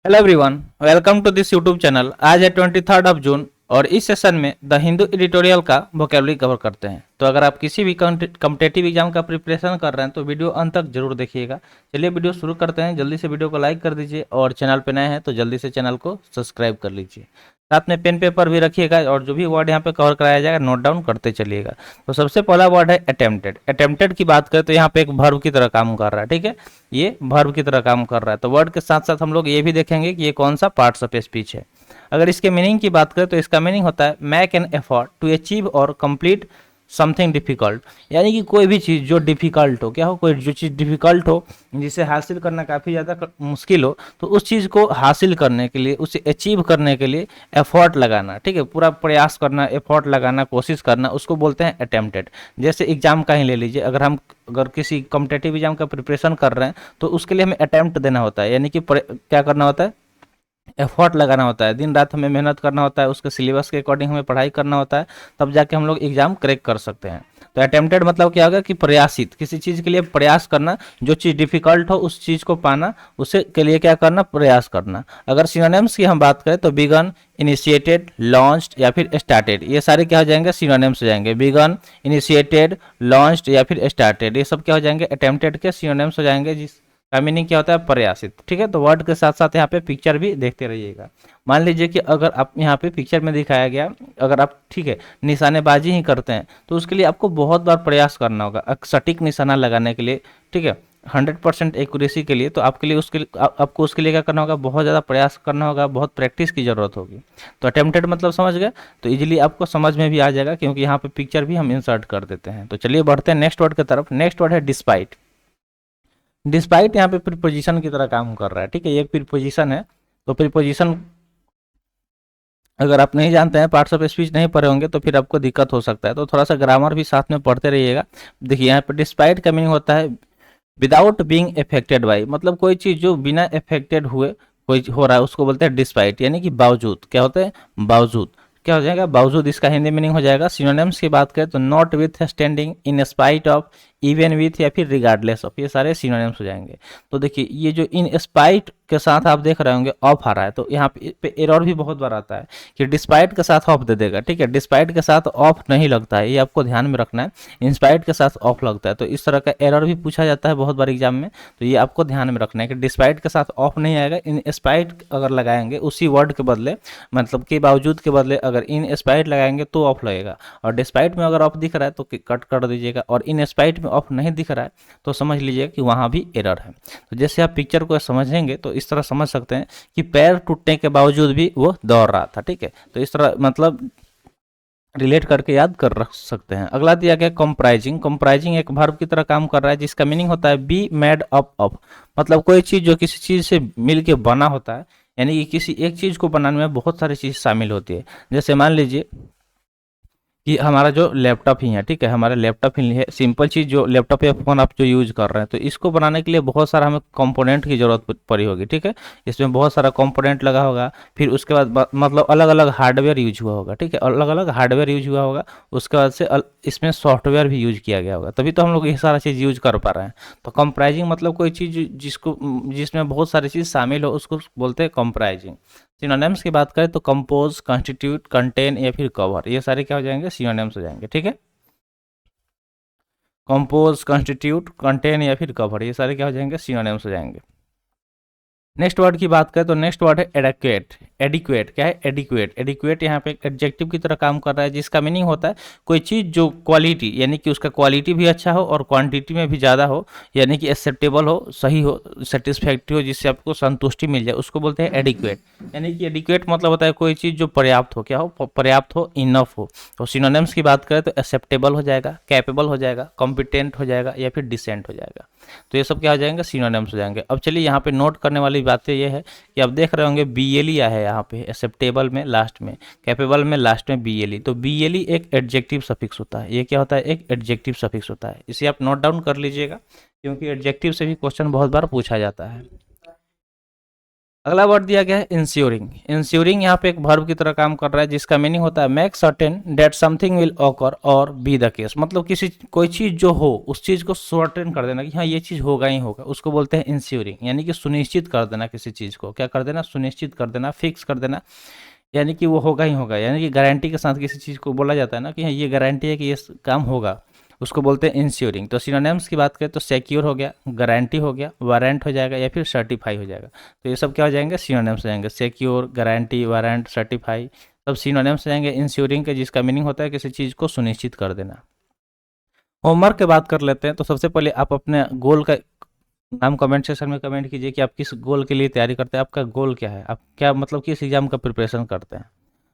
Hello everyone, welcome to this YouTube channel. आज है 23 जून और इस सेशन में द हिंदू एडिटोरियल का वोकेबलरी कवर करते हैं। तो अगर आप किसी भी कॉम्पिटेटिव एग्जाम का प्रिपरेशन कर रहे हैं तो वीडियो अंत तक जरूर देखिएगा। चलिए वीडियो शुरू करते हैं। जल्दी से वीडियो को लाइक कर दीजिए और चैनल पे नए हैं तो जल्दी से चैनल को सब्सक्राइब कर लीजिए। साथ में पेन पेपर भी रखिएगा और जो भी वर्ड यहाँ पे कवर कराया जाएगा नोट डाउन करते चलिएगा। तो सबसे पहला वर्ड है अटेम्प्टेड। अटेम्प्टेड की बात करें तो यहाँ पे एक वर्ब की तरह काम कर रहा है, ठीक है। ये वर्ब की तरह काम कर रहा है। तो वर्ड के साथ साथ हम लोग ये भी देखेंगे कि ये कौन सा पार्ट्स ऑफ स्पीच है। अगर इसके मीनिंग की बात करें तो इसका मीनिंग होता है make an effort to achieve और कंप्लीट समथिंग डिफिकल्ट। यानी कि कोई भी चीज़ जो डिफिकल्ट हो, क्या हो, कोई जो चीज़ डिफिकल्ट हो, जिसे हासिल करना काफ़ी ज़्यादा मुश्किल हो, तो उस चीज़ को हासिल करने के लिए, उसे अचीव करने के लिए एफर्ट लगाना, ठीक है, पूरा प्रयास करना, एफर्ट लगाना, कोशिश करना, उसको बोलते हैं अटेम्प्टेड। जैसे एग्जाम का ही ले लीजिए। अगर किसी कॉम्पिटेटिव एग्जाम का प्रिपरेशन कर रहे हैं तो उसके लिए हमें अटेम्प्ट देना होता है, यानी कि क्या करना होता है, एफर्ट लगाना होता है। दिन रात हमें मेहनत करना होता है, उसके सिलेबस के अकॉर्डिंग हमें पढ़ाई करना होता है, तब जाके हम लोग एग्जाम क्रैक कर सकते हैं। तो अटेम्प्टेड मतलब क्या होगा कि प्रयासित, किसी चीज़ के लिए प्रयास करना, जो चीज़ डिफिकल्ट हो उस चीज़ को पाना, उसे के लिए क्या करना, प्रयास करना। अगर सिनोनिम्स की हम बात करें तो बिगन, इनिशिएटेड, लॉन्च्ड या फिर स्टार्टेड, ये सारे क्या हो जाएंगे, सिनोनिम्स हो जाएंगे। बिगन, इनिशिएटेड, लॉन्च्ड या फिर स्टार्टेड, ये सब क्या हो जाएंगे, अटेम्प्टेड के सिनोनिम्स हो जाएंगे, का मीनिंग क्या होता है, प्रयासित, ठीक है। तो वर्ड के साथ साथ यहाँ पे पिक्चर भी देखते रहिएगा। मान लीजिए कि अगर आप यहाँ पे पिक्चर में दिखाया गया, अगर आप, ठीक है, निशानेबाजी ही करते हैं तो उसके लिए आपको बहुत बार प्रयास करना होगा सटीक निशाना लगाने के लिए, ठीक है, 100% एक्यूरेसी के लिए। तो आपके लिए आपको उसके लिए क्या करना होगा, बहुत ज़्यादा प्रयास करना होगा, बहुत प्रैक्टिस की ज़रूरत होगी। तो अटेम्प्टेड मतलब समझ गए, तो इजीली आपको समझ में भी आ जाएगा क्योंकि यहाँ पे पिक्चर भी हम इंसर्ट कर देते हैं। तो चलिए बढ़ते हैं नेक्स्ट वर्ड की तरफ। नेक्स्ट वर्ड है डिस्पाइट। डिस्पाइट यहाँ पे प्रीपोजिशन की तरह काम कर रहा है, ठीक है, ये एक प्रीपोजिशन है। तो प्रीपोजिशन अगर आप नहीं जानते हैं, पार्ट्स ऑफ स्पीच नहीं पढ़े होंगे तो फिर आपको दिक्कत हो सकता है। तो थोड़ा सा ग्रामर भी साथ में पढ़ते रहिएगा। देखिए यहाँ पे डिस्पाइट का मीनिंग होता है विदाउट बीइंग अफेक्टेड बाई, मतलब कोई चीज़ जो बिना अफेक्टेड हुए कोई हो रहा है उसको बोलते हैं डिस्पाइट, यानी कि बावजूद। क्या होता है, बावजूद। क्या हो जाएगा, बावजूद। इसका हिंदी मीनिंग हो जाएगा, सिनोनिम्स की बात करें तो not with standing, in spite of, even with या फिर रिगार्डलेस ऑफ, ये सारे सिनोनिम्स हो जाएंगे। तो देखिए ये जो इन स्पाइट के साथ आप देख रहे होंगे ऑफ आ रहा है, तो यहाँ पे एरर भी बहुत बार आता है कि डिस्पाइट के साथ ऑफ दे देगा, ठीक है। डिस्पाइट के साथ ऑफ नहीं लगता है, ये आपको ध्यान में रखना है। इंस्पाइट के साथ ऑफ लगता है, तो इस तरह का एरर भी पूछा जाता है बहुत बार एग्जाम में। तो ये आपको ध्यान में रखना है कि डिस्पाइट के साथ ऑफ नहीं आएगा। इन स्पाइट अगर लगाएंगे उसी वर्ड के बदले, मतलब के बावजूद के बदले अगर इन स्पाइट लगाएंगे तो ऑफ लगेगा। और डिस्पाइट में अगर ऑफ दिख रहा है तो कट कर दीजिएगा, और इन स्पाइट में ऑफ नहीं दिख रहा है तो समझ लीजिएगा कि वहाँ भी एरर है। तो जैसे आप पिक्चर को समझेंगे तो इस तरह समझ सकते हैं कि पैर टूटने के बावजूद भी वो दौड़ रहा था, ठीक है। तो इस तरह मतलब रिलेट करके याद कर रख सकते हैं। अगला दिया गया कंप्राइजिंग। कंप्राइजिंग एक वर्ब की तरह काम कर रहा है जिसका मीनिंग होता है बी मेड अप ऑफ, मतलब कोई चीज़ जो किसी चीज़ से मिल के बना होता है, यानी कि किसी एक चीज़ को बनाने में बहुत सारी चीज़ शामिल होती है। जैसे मान लीजिए कि हमारा जो लैपटॉप ही है, ठीक है, हमारा लैपटॉप ही है, सिंपल चीज़ जो लैपटॉप या फ़ोन आप जो यूज़ कर रहे हैं, तो इसको बनाने के लिए बहुत सारा हमें कंपोनेंट की ज़रूरत पड़ी होगी, ठीक है। इसमें बहुत सारा कंपोनेंट लगा होगा, फिर उसके बाद मतलब अलग अलग हार्डवेयर यूज हुआ होगा, ठीक है, अलग अलग हार्डवेयर यूज हुआ होगा। उसके बाद से इसमें सॉफ्टवेयर भी यूज किया गया होगा, तभी तो हम लोग ये सारा चीज़ यूज कर पा रहे हैं। तो कंप्राइजिंग मतलब कोई चीज़ जिसमें बहुत सारी चीज़ शामिल हो उसको बोलते हैं कंप्राइजिंग। सिनोनिम्स की बात करें तो कंपोज, कॉन्स्टिट्यूट, कंटेन या फिर कवर, ये सारे क्या हो जाएंगे, सिनोनिम्स हो जाएंगे, ठीक है। कंपोज, कॉन्स्टिट्यूट, कंटेन या फिर कवर, ये सारे क्या हो जाएंगे, सिनोनिम्स हो जाएंगे। नेक्स्ट वर्ड की बात करें तो नेक्स्ट वर्ड है एडिक्वेट। एडिक्वेट क्या है, एडिक्वेट। एडिक्वेट यहाँ पे एडजेक्टिव की तरह काम कर रहा है जिसका मीनिंग होता है कोई चीज़ जो क्वालिटी, यानी कि उसका क्वालिटी भी अच्छा हो और क्वांटिटी में भी ज़्यादा हो, यानी कि एक्सेप्टेबल हो, सही हो, सेटिस्फैक्ट्री हो, जिससे आपको संतुष्टि मिल जाए, उसको बोलते हैं एडिक्वेट। यानी कि एडिक्वेट मतलब होता है कोई चीज़ जो पर्याप्त हो, क्या हो, पर्याप्त हो, इनफ हो। तो सिनोनिम्स की बात करें तो एक्सेप्टेबल हो जाएगा, कैपेबल हो जाएगा, कॉम्पिटेंट हो जाएगा या फिर डिसेंट हो जाएगा। तो ये सब क्या हो जाएंगे, सिनोनिम्स हो जाएंगे। अब चलिए यहाँ पे नोट करने वाली बातें ये है कि आप देख रहे होंगे बीएलई है यहाँ पे, एक्सेप्टेबल में लास्ट में, कैपेबल में लास्ट में बीएलई। तो बीएलई एक एडजेक्टिव सफिक्स होता है, ये क्या होता है, एक एडजेक्टिव सफिक्स होता है। इसे आप नोट डाउन कर लीजिएगा क्योंकि एडजेक्टिव से भी क्वेश्चन बहुत बार पूछा जाता है। अगला वर्ड दिया गया है इंश्योरिंग। इंश्योरिंग यहाँ पे एक वर्ब की तरह काम कर रहा है, जिसका मीनिंग होता है make certain that something will occur और बी द केस। मतलब किसी कोई चीज़ जो हो उस चीज़ को सर्टेन कर देना कि हाँ ये चीज़ होगा ही होगा, उसको बोलते हैं इंश्योरिंग। यानी कि सुनिश्चित कर देना किसी चीज़ को, क्या कर देना, सुनिश्चित कर देना, फिक्स कर देना, यानी कि वो होगा ही होगा। यानी कि गारंटी के साथ किसी चीज़ को बोला जाता है ना कि हाँ ये गारंटी है कि ये काम होगा, उसको बोलते हैं इंश्योरिंग। तो सिनोनिम्स की बात करें तो सिक्योर हो गया, गारंटी हो गया, वारंट हो जाएगा या फिर सर्टिफाई हो जाएगा। तो ये सब क्या हो जाएंगे, सिनोनिम्स हो जाएंगे। सिक्योर, गारंटी, वारंट, सर्टिफाई सब सिनोनिम्स हो जाएंगे इंश्योरिंग के, जिसका मीनिंग होता है किसी चीज़ को सुनिश्चित कर देना। होमवर्क की बात कर लेते हैं। तो सबसे पहले आप अपने गोल का नाम कमेंट सेक्शन में कमेंट कीजिए कि आप किस गोल के लिए तैयारी करते हैं, आपका गोल क्या है, आप क्या मतलब किस एग्जाम का प्रिपरेशन करते हैं।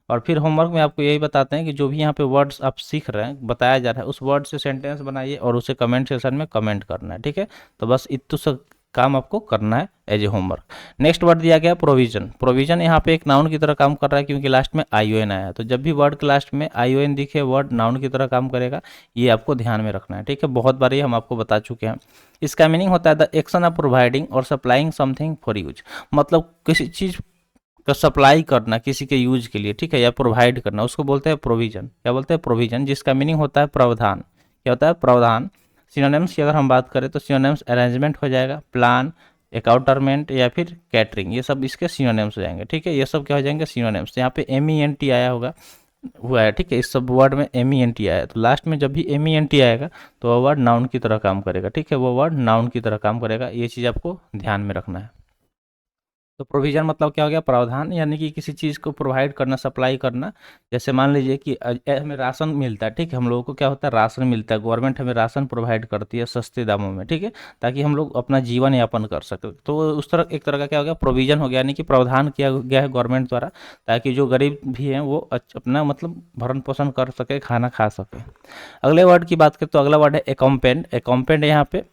और फिर होमवर्क में आपको यही बताते हैं कि जो भी यहाँ पे वर्ड्स आप सीख रहे हैं, बताया जा रहा है, उस वर्ड से सेंटेंस बनाइए और उसे कमेंट सेक्शन में कमेंट करना है, ठीक है। तो बस इतना सा काम आपको करना है as a homework. Next word दिया गया प्रोविजन। प्रोविजन यहाँ पे एक नाउन की तरह काम कर रहा है, क्योंकि लास्ट में आईओएन आया है। तो जब भी वर्ड के लास्ट में आईओएन दिखे वर्ड नाउन की तरह काम करेगा, ये आपको ध्यान में रखना है, ठीक है। बहुत बार ये हम आपको बता चुके हैं। इसका मीनिंग होता है द एक्शन ऑफ प्रोवाइडिंग और सप्लाइंग समथिंग फॉर यूज। मतलब किसी चीज़ का सप्लाई करना किसी के यूज के लिए, ठीक है, या प्रोवाइड करना, उसको बोलते हैं प्रोविजन। क्या बोलते हैं, प्रोविजन, जिसका मीनिंग होता है प्रावधान। क्या होता है, प्रावधान। सिनोनिम्स की अगर हम बात करें तो सिनोनिम्स अरेंजमेंट हो जाएगा, प्लान, अकाउंटरमेंट या फिर कैटरिंग, ये सब इसके सिनोनिम्स हो जाएंगे, ठीक है। ये सब क्या हो जाएंगे, सिनोनिम्स। यहाँ पे MENT आया होगा, हुआ है, ठीक है। इस सब वर्ड में MENT आया है, तो लास्ट में जब भी MENT आएगा तो वो वर्ड नाउन की तरह काम करेगा, ठीक है। वो वर्ड नाउन की तरह काम करेगा, ये चीज़ आपको ध्यान में रखना है। तो प्रोविजन मतलब क्या हो गया, प्रावधान, यानी कि किसी चीज़ को प्रोवाइड करना, सप्लाई करना। जैसे मान लीजिए कि हमें राशन मिलता है, ठीक है, हम लोगों को क्या होता है, राशन मिलता है, गवर्नमेंट हमें राशन प्रोवाइड करती है सस्ते दामों में, ठीक है, ताकि हम लोग अपना जीवन यापन कर सकें। तो उस तरह एक तरह का क्या हो गया, प्रोविजन हो गया, यानी कि प्रावधान किया गया है गवर्नमेंट द्वारा, ताकि जो गरीब भी हैं वो अपना मतलब भरण पोषण कर सके, खाना खा सके। अगले वर्ड की बात करें तो अगला वर्ड है एकम्पेंड। एकम्पेंड यहाँ पे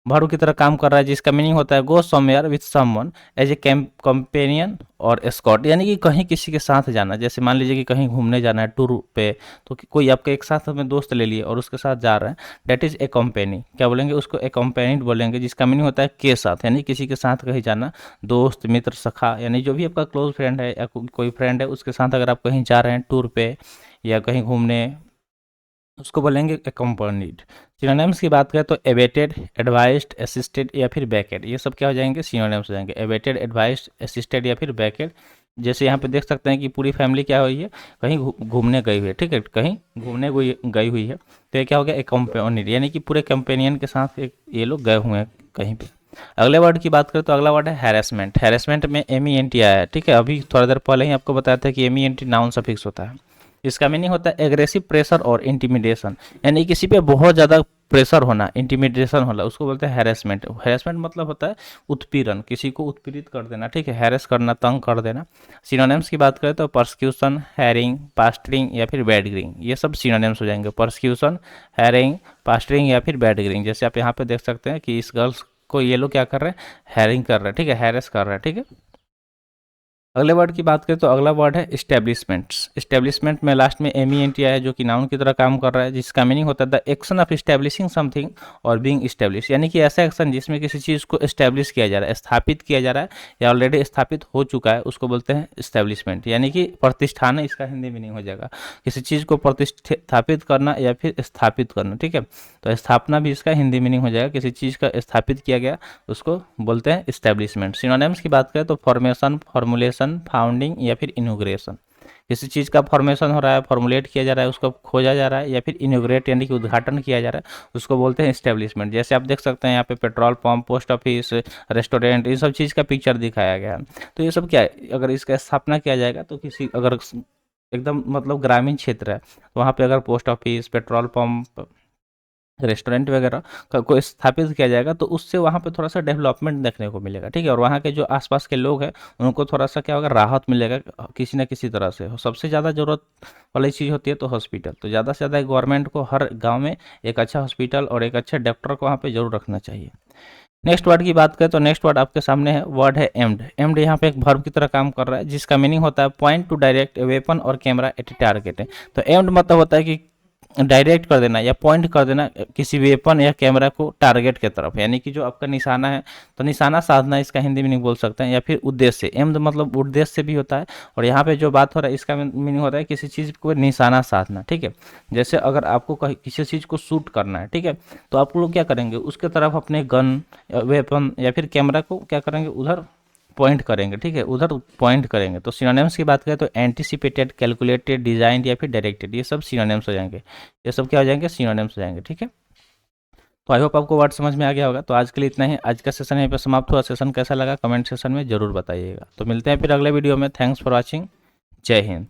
वर्ब की तरह काम कर रहा है, जिसका मीनिंग होता है go somewhere with someone as a companion और एस्कॉर्ट। यानी कि कहीं किसी के साथ जाना, जैसे मान लीजिए कि कहीं घूमने जाना है टूर पे, तो कोई आपके एक साथ में दोस्त ले लिए और उसके साथ जा रहे हैं, डेट इज ए कंपेनी। क्या बोलेंगे उसको, ए कंपेनिड बोलेंगे, जिसका मीनिंग होता है के साथ, यानी किसी के साथ कहीं जाना, दोस्त, मित्र, सखा, यानी जो भी आपका क्लोज फ्रेंड है या कोई फ्रेंड है उसके साथ अगर आप कहीं जा रहे हैं टूर पे या कहीं घूमने, उसको बोलेंगे अकम्पनीड। सिनोनिम्स की बात करें तो एवेटेड, एडवाइस्ड, असिस्टेड या फिर बैकेड, ये सब क्या हो जाएंगे, सिनोनिम्स हो जाएंगे। एवेटेड, एडवाइस्ड, असिस्टेड या फिर बैकेड। जैसे यहाँ पे देख सकते हैं कि पूरी फैमिली क्या हुई है, कहीं घूमने गई हुई है, ठीक है, कहीं घूमने गई हुई है, तो ये क्या हो गया, अकम्पनीड, यानी कि पूरे कंपेनियन के साथ एक ये लोग गए हुए हैं कहीं पे। अगले वर्ड की बात करें तो अगला वर्ड है हैरेसमेंट। हैरेसमेंट में MENT आया है, ठीक है। अभी थोड़ा देर पहले ही आपको बताया था कि MENT नाउन सफिक्स होता है। इसका मीनिंग होता है एग्रेसिव प्रेशर और इंटिमिडेशन, यानी किसी पे बहुत ज़्यादा प्रेशर होना, इंटिमिडेशन होना, उसको बोलते हैं हैरेसमेंट। हैरेसमेंट मतलब होता है उत्पीड़न, किसी को उत्पीड़ित कर देना, ठीक है, हैरेस करना, तंग कर देना। सिनोनिम्स की बात करें तो परसिक्यूशन, हैरिंग, पास्टरिंग या फिर बैडगरिंग, ये सब सिनोनिम्स हो जाएंगे। परसिक्यूशन, हैरिंग, पास्टरिंग या फिर बैडगरिंग। जैसे आप यहाँ पे देख सकते हैं कि इस गर्ल्स को ये लोग क्या कर रहे हैं, हैरिंग कर रहे हैं, ठीक है, हैरेस कर रहे हैं, ठीक है। अगले वर्ड की बात करें तो अगला वर्ड है इस्टेब्लिशमेंट्स। इस्टेब्लिशमेंट में लास्ट में MENT आया है, जो कि नाउन की तरह काम कर रहा है, जिसका मीनिंग होता है the action of establishing something और बीइंग इस्टेब्लिश, यानी कि ऐसा एक्शन जिसमें किसी चीज़ को इस्टेब्लिश किया जा रहा है, स्थापित किया जा रहा है या ऑलरेडी स्थापित हो चुका है, उसको बोलते हैं इस्टेब्लिशमेंट, यानी कि प्रतिष्ठान, इसका हिंदी मीनिंग हो जाएगा। किसी चीज़ को प्रतिष्ठापित करना या फिर स्थापित करना, ठीक है, तो स्थापना भी इसका हिंदी मीनिंग हो जाएगा। किसी चीज़ का स्थापित किया गया उसको बोलते हैं इस्टेब्लिशमेंट। सिनोनिम्स की बात करें तो फॉर्मेशन, फॉर्मुलेशन, फाउंडिंग या फिर इनोग्रेशन। किसी चीज़ का फॉर्मेशन हो रहा है, फॉर्मुलेट किया जा रहा है, उसको खोजा जा रहा है, या फिर इनोग्रेट यानी कि उद्घाटन किया जा रहा है, उसको बोलते हैं इस्टेब्लिशमेंट। जैसे आप देख सकते हैं यहाँ पे petrol pump, post office, restaurant, इन सब चीज़ का पिक्चर दिखाया गया है। तो ये सब क्या है, अगर इसका स्थापना किया जाएगा तो किसी अगर एकदम मतलब ग्रामीण क्षेत्र है तो वहाँ पे अगर post office, petrol pump, restaurant वगैरह का कोई स्थापित किया जाएगा तो उससे वहाँ पे थोड़ा सा डेवलपमेंट देखने को मिलेगा, ठीक है। और वहाँ के जो आसपास के लोग हैं उनको थोड़ा सा क्या होगा, राहत मिलेगा किसी न किसी तरह से। सबसे ज़्यादा ज़रूरत वाली चीज़ होती है तो हॉस्पिटल, तो ज़्यादा से ज़्यादा गवर्नमेंट को हर गाँव में एक अच्छा हॉस्पिटल और एक अच्छा डॉक्टर को वहाँ पर जरूर रखना चाहिए। नेक्स्ट वर्ड की बात करें तो नेक्स्ट वर्ड आपके सामने है, वर्ड है एम्ड। एम्ड यहाँ पे एक वर्ब की तरह काम कर रहा है, जिसका मीनिंग होता है point two direct a weapon और कैमरा एट ए टारगेट है। तो एम्ड मतलब होता है कि डायरेक्ट कर देना या पॉइंट कर देना किसी वेपन या कैमरा को टारगेट के तरफ, यानी कि जो आपका निशाना है, तो निशाना साधना इसका हिंदी मीनिंग बोल सकते हैं, या फिर उद्देश्य, एम मतलब उद्देश्य भी होता है, और यहाँ पे जो बात हो रहा है इसका मीनिंग होता है किसी चीज़ को निशाना साधना, ठीक है। जैसे अगर आपको किसी चीज़ को शूट करना है, ठीक है, तो आप लोग क्या करेंगे, उसके तरफ अपने गन वेपन या फिर कैमरा को क्या करेंगे, उधर पॉइंट करेंगे, ठीक है, उधर पॉइंट करेंगे। तो सिनोनिम्स की बात करें तो एंटिसिपेटेड, कैलकुलेटेड, डिजाइंड या फिर डायरेक्टेड, ये सब सिनोनिम्स हो जाएंगे, ये सब क्या हो जाएंगे, सिनोनिम्स हो जाएंगे, ठीक है। तो आई होप आपको वर्ड समझ में आ गया होगा। तो आज के लिए इतना ही, आज का सेशन यहीं पर समाप्त हुआ। सेशन कैसा लगा कमेंट सेशन में जरूर बताइएगा। तो मिलते हैं फिर अगले वीडियो में। Thanks for watching. जय हिंद।